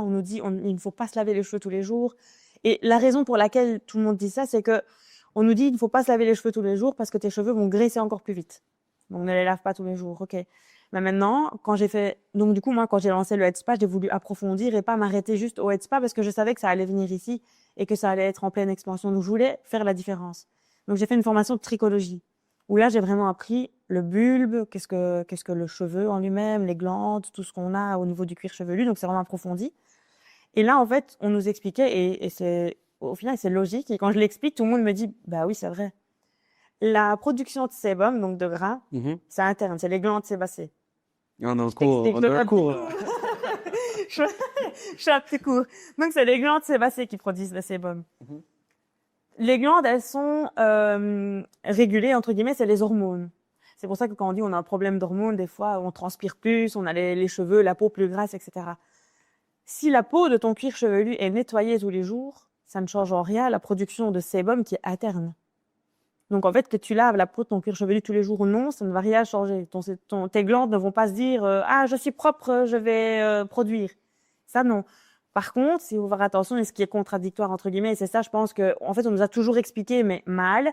On nous dit il ne faut pas se laver les cheveux tous les jours. Et la raison pour laquelle tout le monde dit ça, c'est que on nous dit il ne faut pas se laver les cheveux tous les jours parce que tes cheveux vont graisser encore plus vite. Donc ne les lave pas tous les jours, ok. Mais maintenant, donc du coup moi quand j'ai lancé le Head Spa, j'ai voulu approfondir et pas m'arrêter juste au Head Spa parce que je savais que ça allait venir ici et que ça allait être en pleine expansion. Donc je voulais faire la différence. Donc j'ai fait une formation de trichologie où là j'ai vraiment appris le bulbe, qu'est-ce que le cheveu en lui-même, les glandes, tout ce qu'on a au niveau du cuir chevelu. Donc c'est vraiment approfondi. Et là, en fait, on nous expliquait, au final, c'est logique. Et quand je l'explique, tout le monde me dit, bah oui, c'est vrai. La production de sébum, donc de gras, c'est interne, c'est les glandes sébacées. On est en Je cours, t'explique on est en un petit cours. cours. Je je fais un petit cours. Donc, c'est les glandes sébacées qui produisent le sébum. Les glandes, elles sont régulées, entre guillemets, c'est les hormones. C'est pour ça que quand on dit on a un problème d'hormones, des fois, on transpire plus, on a les cheveux, la peau plus grasse, etc. Si la peau de ton cuir chevelu est nettoyée tous les jours, ça ne change en rien la production de sébum qui est interne. Donc en fait, que tu laves la peau de ton cuir chevelu tous les jours ou non, ça ne va rien changer. Tes glandes ne vont pas se dire ah je suis propre, je vais produire. Ça non. Par contre, il faut faire attention et ce qui est contradictoire entre guillemets, et c'est ça, je pense que en fait on nous a toujours expliqué mais mal,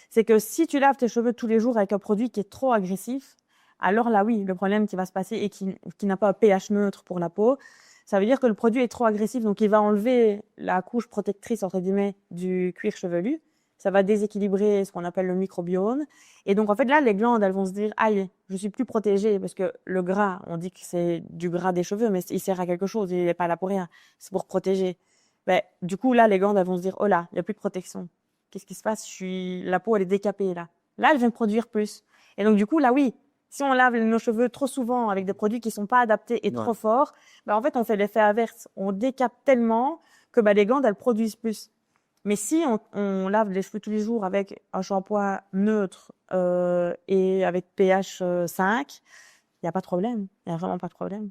c'est que si tu laves tes cheveux tous les jours avec un produit qui est trop agressif, alors là oui, le problème qui va se passer et qui n'a pas un pH neutre pour la peau, ça veut dire que le produit est trop agressif, donc il va enlever la couche protectrice entre guillemets du cuir chevelu. Ça va déséquilibrer ce qu'on appelle le microbiome. Et donc, en fait, là, les glandes, elles vont se dire, aïe, je suis plus protégée parce que le gras, on dit que c'est du gras des cheveux, mais il sert à quelque chose, il n'est pas là pour rien. C'est pour protéger. Ben, du coup, là, les glandes, elles vont se dire, oh là, il n'y a plus de protection. Qu'est-ce qui se passe? La peau, elle est décapée, là. Là, elle vient produire plus. Et donc, du coup, là, oui. Si on lave nos cheveux trop souvent avec des produits qui sont pas adaptés et trop forts, ben, en fait, on fait l'effet inverse. On décape tellement que, ben, les glandes, elles produisent plus. Mais si on lave les cheveux tous les jours avec un shampoing neutre et avec pH 5, il n'y a pas de problème. Il n'y a vraiment pas de problème.